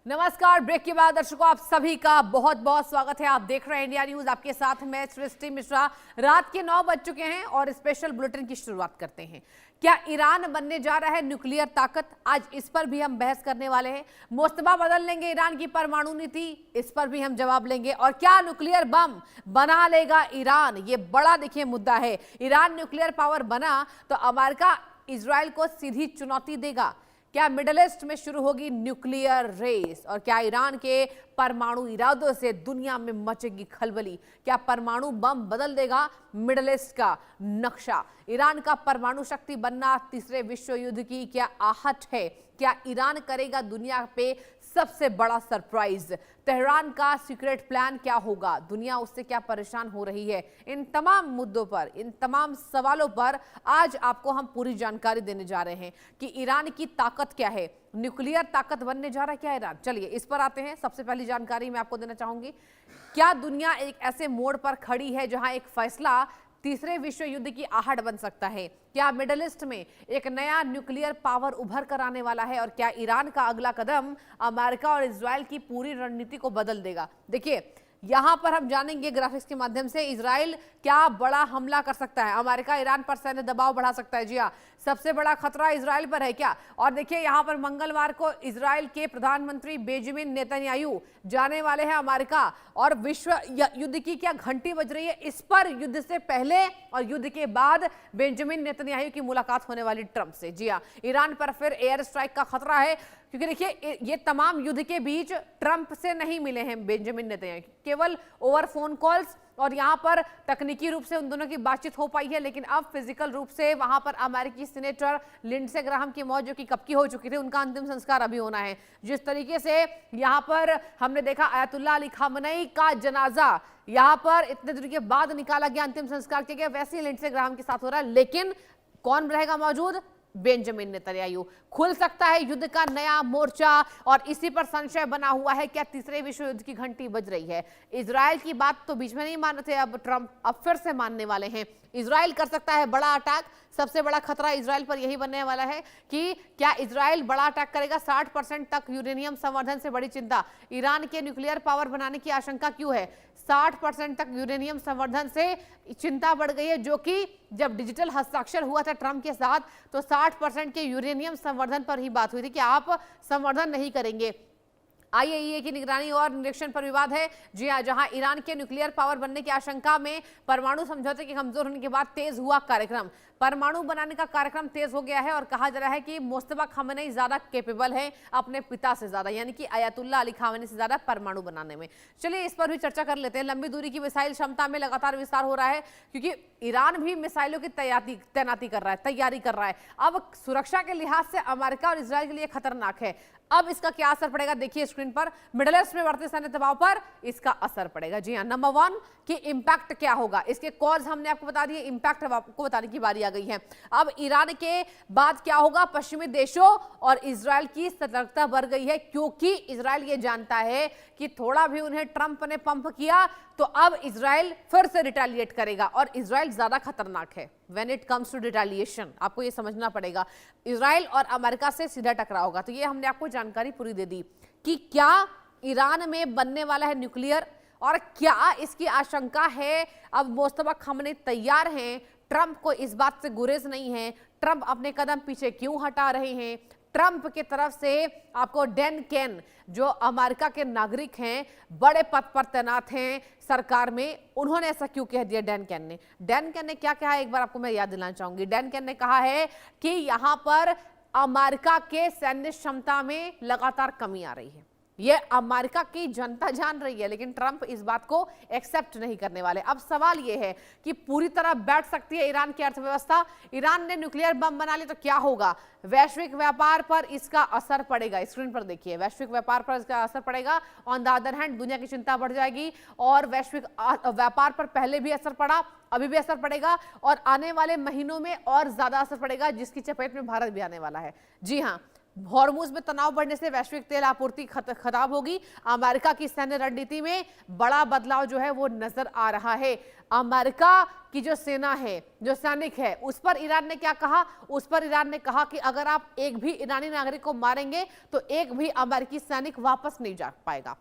नमस्कार। ब्रेक के बाद दर्शकों आप सभी का बहुत बहुत स्वागत है। आप देख रहे हैं इंडिया न्यूज। आपके साथ मैं सृष्टि मिश्रा। रात के 9 बज चुके हैं और स्पेशल बुलेटिन की शुरुआत करते हैं। क्या ईरान बनने जा रहा है न्यूक्लियर ताकत? आज इस पर भी हम बहस करने वाले हैं। मुस्तफा बदल लेंगे ईरान की परमाणु नीति, इस पर भी हम जवाब लेंगे। और क्या न्यूक्लियर बम बना लेगा ईरान? ये बड़ा देखिए मुद्दा है। ईरान न्यूक्लियर पावर बना तो अमेरिका इजराइल को सीधी चुनौती देगा। क्या मिडिल ईस्ट में शुरू होगी न्यूक्लियर रेस? और क्या ईरान के परमाणु इरादों से दुनिया में मचेगी खलबली? क्या परमाणु बम बदल देगा मिडिल ईस्ट का नक्शा? ईरान का परमाणु शक्ति बनना तीसरे विश्व युद्ध की क्या आहट है? क्या ईरान करेगा दुनिया पे सबसे बड़ा सरप्राइज? तेहरान का सीक्रेट प्लान क्या होगा? दुनिया उससे क्या परेशान हो रही है? इन तमाम मुद्दों पर, इन तमाम सवालों पर आज आपको हम पूरी जानकारी देने जा रहे हैं कि ईरान की ताकत क्या है। न्यूक्लियर ताकत बनने जा रहा है क्या ईरान? चलिए इस पर आते हैं। सबसे पहली जानकारी मैं आपको देना चाहूंगी, क्या दुनिया एक ऐसे मोड़ पर खड़ी है जहां एक फैसला तीसरे विश्व युद्ध की आहट बन सकता है? क्या मिडिल ईस्ट में एक नया न्यूक्लियर पावर उभर कर आने वाला है? और क्या ईरान का अगला कदम अमेरिका और इजराइल की पूरी रणनीति को बदल देगा? देखिए यहां पर हम जानेंगे ग्राफिक्स के माध्यम से इजराइल क्या बड़ा हमला कर सकता है, अमेरिका ईरान पर सैन्य दबाव बढ़ा सकता है। जी हाँ, सबसे बड़ा खतरा इजराइल पर है क्या? और देखिए यहां पर मंगलवार को इजराइल के प्रधानमंत्री बेंजामिन नेतन्याहू जाने वाले हैं अमेरिका। और विश्व युद्ध की क्या घंटी बज रही है? इस पर युद्ध से पहले और युद्ध के बाद बेंजामिन नेतन्याहू की मुलाकात होने वाली ट्रंप से। जी हाँ, ईरान पर फिर एयर स्ट्राइक का खतरा है, क्योंकि देखिए ये तमाम युद्ध के बीच ट्रंप से नहीं मिले हैं बेंजामिन नेतन्याहू, केवल ओवर फोन कॉल्स और यहां पर तकनीकी रूप से उन दोनों की बातचीत हो पाई है। लेकिन अब फिजिकल रूप से वहां पर अमेरिकी सीनेटर लिंडसे ग्राहम की मौत जो कि कब की हो चुकी थी, उनका अंतिम संस्कार अभी होना है। जिस तरीके से यहां पर हमने देखा अयतुल्ला अली खामनेई का जनाजा यहां पर इतने दिन के बाद निकाला गया, अंतिम संस्कार किया गया, वैसे ही लिंडसे ग्राहम के साथ हो रहा है। लेकिन कौन रहेगा मौजूद? Benjamin Netanyahu. खुल सकता है युद्ध का नया मोर्चा और इसी पर संशय बना हुआ है। क्या तीसरे विश्व युद्ध की घंटी बज रही है? इजराइल की बात तो बीच में नहीं मान रहे थे, अब ट्रंप अब फिर से मानने वाले हैं। इजराइल कर सकता है बड़ा अटैक। सबसे बड़ा खतरा इजराइल पर यही बनने वाला है कि क्या इजराइल बड़ा अटैक करेगा। 60% तक यूरेनियम संवर्धन से बड़ी चिंता। ईरान के न्यूक्लियर पावर बनाने की आशंका क्यों है? 60% तक यूरेनियम संवर्धन से चिंता बढ़ गई है, जो कि जब डिजिटल हस्ताक्षर हुआ था ट्रंप के साथ तो 60% के यूरेनियम संवर्धन पर ही बात हुई थी कि आप संवर्धन नहीं करेंगे। आईएईए की निगरानी और निरीक्षण पर विवाद है। जी हां, जहां ईरान के न्यूक्लियर पावर बनने की आशंका में परमाणु समझौते के कमजोर होने के बाद तेज हुआ कार्यक्रम। परमाणु बनाने का कार्यक्रम तेज हो गया है और कहा जा रहा है कि मुस्तफा खामनेई ज्यादा कैपेबल है अपने पिता से ज्यादा, यानी कि अयतुल्ला अली खामनेई से ज्यादा परमाणु बनाने में। चलिए इस पर भी चर्चा कर लेते हैं। लंबी दूरी की मिसाइल क्षमता में लगातार विस्तार हो रहा है, क्योंकि ईरान भी मिसाइलों की तैनाती कर रहा है, तैयारी कर रहा है। अब सुरक्षा के लिहाज से अमेरिका और इजराइल के लिए खतरनाक है। अब इसका क्या असर पड़ेगा देखिए स्क्रीन पर। मिडिल ईस्ट में बढ़ते सैन्य दबाव पर इसका असर पड़ेगा। जी हां, नंबर 1 कि इंपैक्ट क्या होगा, इसके कॉज हमने आपको बता दिए, इंपैक्ट अब आपको बताने की बारी आ गई है। अब ईरान के बाद क्या होगा? पश्चिमी देशों और इजराइल की सतर्कता बढ़ गई है, क्योंकि इजराइल ये जानता है कि थोड़ा भी उन्हें ट्रंप ने पंप किया तो अब इजराइल फिर से रिटेलिएट करेगा और इजराइल ज्यादा खतरनाक है when it comes to retaliation. आपको ये समझना पड़ेगा। इजराइल और अमेरिका से सीधा टकराव होगा। तो ये हमने आपको जानकारी पूरी दे दी कि क्या ईरान में बनने वाला है न्यूक्लियर और क्या इसकी आशंका है। अब मुस्तफा खामनेई तैयार हैं, ट्रंप को इस बात से गुरेज नहीं है। ट्रंप अपने कदम पीछे क्यों हटा रहे हैं? ट्रंप की तरफ से आपको डैन केन, जो अमेरिका के नागरिक हैं, बड़े पद पर तैनात हैं सरकार में, उन्होंने ऐसा क्यों कह दिया? डैन केन ने क्या कहा एक बार आपको मैं याद दिलाना चाहूंगी। डैन केन ने कहा है कि यहां पर अमेरिका के सैन्य क्षमता में लगातार कमी आ रही है। ये अमेरिका की जनता जान रही है, लेकिन ट्रंप इस बात को एक्सेप्ट नहीं करने वाले। अब सवाल यह है कि पूरी तरह बैठ सकती है ईरान की अर्थव्यवस्था। ईरान ने न्यूक्लियर बम बना लिया तो क्या होगा? वैश्विक व्यापार पर इसका असर पड़ेगा। स्क्रीन पर देखिए, वैश्विक व्यापार पर इसका असर पड़ेगा। ऑन द अदर हैंड दुनिया की चिंता बढ़ जाएगी और वैश्विक व्यापार पर पहले भी असर पड़ा, अभी भी असर पड़ेगा और आने वाले महीनों में और ज्यादा असर पड़ेगा, जिसकी चपेट में भारत भी आने वाला है। जी हां, हॉर्मुज में तनाव बढ़ने से वैश्विक तेल आपूर्ति खराब होगी। अमेरिका की सैन्य रणनीति में बड़ा बदलाव जो है वो नजर आ रहा है। अमेरिका की जो सेना है, जो सैनिक है, उस पर ईरान ने क्या कहा? उस पर ईरान ने कहा कि अगर आप एक भी ईरानी नागरिक को मारेंगे तो एक भी अमेरिकी सैनिक वापस नहीं जा पाएगा।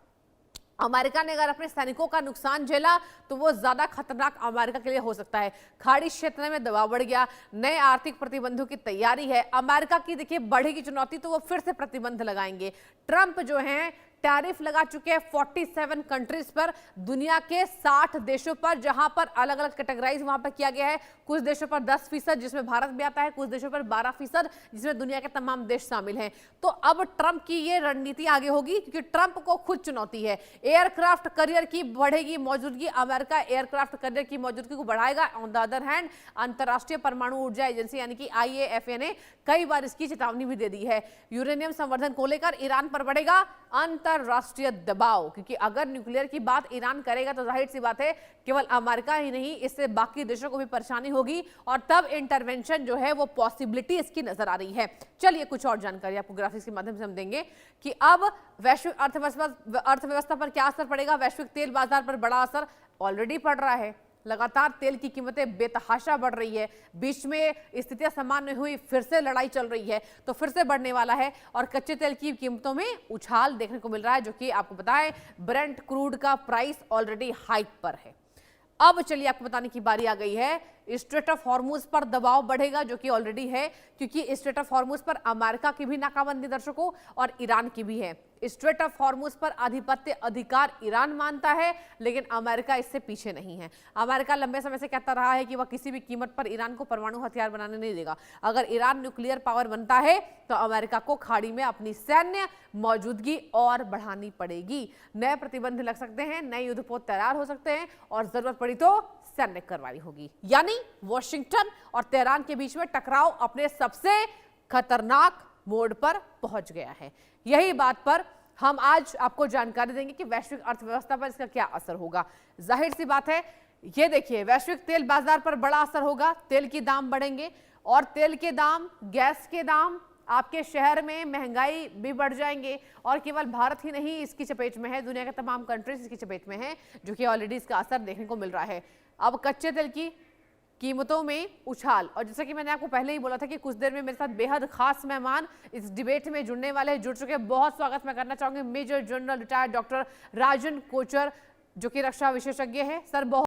अमेरिका ने अगर अपने सैनिकों का नुकसान झेला तो वो ज्यादा खतरनाक अमेरिका के लिए हो सकता है। खाड़ी क्षेत्र में दबाव बढ़ गया, नए आर्थिक प्रतिबंधों की तैयारी है। अमेरिका की देखिए बढ़ेगी चुनौती तो वो फिर से प्रतिबंध लगाएंगे। ट्रंप जो हैं टैरिफ लगा चुके हैं 47 कंट्रीज पर, दुनिया के 60 देशों पर, जहां पर अलग अलग कैटेगराइज वहां पर किया गया है। कुछ देशों पर 10% जिसमें भारत भी आता है, कुछ देशों पर 12% जिसमें दुनिया के तमाम देश शामिल हैं। तो अब ट्रंप की ये रणनीति आगे होगी क्योंकि ट्रंप को खुद चुनौती है। एयरक्राफ्ट करियर की बढ़ेगी मौजूदगी, अमेरिका एयरक्राफ्ट करियर की मौजूदगी को बढ़ाएगा। ऑन द अदर हैंड अंतरराष्ट्रीय परमाणु ऊर्जा एजेंसी यानी कि IAEA ने कई बार इसकी चेतावनी भी दे दी है। यूरेनियम संवर्धन को लेकर ईरान पर बढ़ेगा अंतरराष्ट्रीय दबाव, क्योंकि अगर न्यूक्लियर की बात ईरान करेगा तो जाहिर सी बात है केवल अमेरिका ही नहीं, इससे बाकी देशों को भी परेशानी होगी और तब इंटरवेंशन जो है वो पॉसिबिलिटी इसकी नजर आ रही है। चलिए कुछ और जानकारी आपको ग्राफिक्स के माध्यम से हम देंगे कि अब वैश्विक अर्थव्यवस्था पर क्या असर पड़ेगा। वैश्विक तेल बाजार पर बड़ा असर ऑलरेडी पड़ रहा है। लगातार तेल की कीमतें बेतहाशा बढ़ रही है। बीच में स्थितियां सामान्य हुई, फिर से लड़ाई चल रही है तो फिर से बढ़ने वाला है और कच्चे तेल की कीमतों में उछाल देखने को मिल रहा है, जो कि आपको बताएं ब्रेंट क्रूड का प्राइस ऑलरेडी हाइक पर है। अब चलिए आपको बताने की बारी आ गई है, स्ट्रेट ऑफ हॉर्मुज पर दबाव बढ़ेगा, जो कि ऑलरेडी है, क्योंकि स्ट्रेट ऑफ हॉर्मुज पर अमेरिका की भी नाकाबंदी दर्शकों और ईरान की भी है। स्ट्रेट ऑफ हॉर्मुज पर आधिपत्य अधिकार ईरान मानता है, लेकिन अमेरिका इससे पीछे नहीं है। अमेरिका लंबे समय से कहता रहा है कि वह किसी भी कीमत पर ईरान को परमाणु हथियार बनाने नहीं देगा। अगर ईरान न्यूक्लियर पावर बनता है तो अमेरिका को खाड़ी में अपनी सैन्य मौजूदगी और बढ़ानी पड़ेगी। नए प्रतिबंध लग सकते हैं, नए युद्धपोत तैयार हो सकते हैं और जरूरत पड़ी तो सैन्य कार्रवाई होगी। यानी वॉशिंगटन और तेहरान के बीच में टकराव अपने सबसे खतरनाक मोड़ पर पहुंच गया है। यही बात पर हम आज आपको जानकारी देंगे कि वैश्विक अर्थव्यवस्था पर इसका क्या असर होगा। जाहिर सी बात है, ये देखिए वैश्विक तेल बाजार पर बड़ा असर होगा। तेल के दाम बढ़ेंगे और तेल के दाम, गैस के दाम, आपके शहर में महंगाई भी बढ़ जाएंगे और केवल भारत ही नहीं इसकी चपेट में है, दुनिया के तमाम कंट्रीज इसकी चपेट में है, जो कि ऑलरेडी इसका असर देखने को मिल रहा है। अब कच्चे तेल की कीमतों में उछाल, और जैसा कि मैंने आपको पहले ही बोला था कि कुछ देर में मेरे साथ बेहद खास मेहमान इस डिबेट में जुड़ने वाले जुड़ चुके हैं। बहुत स्वागत मैं करना चाहूंगी मेजर जनरल रिटायर्ड डॉक्टर राजन कोचर, जो कि रक्षा विशेषज्ञ है। सर बहुत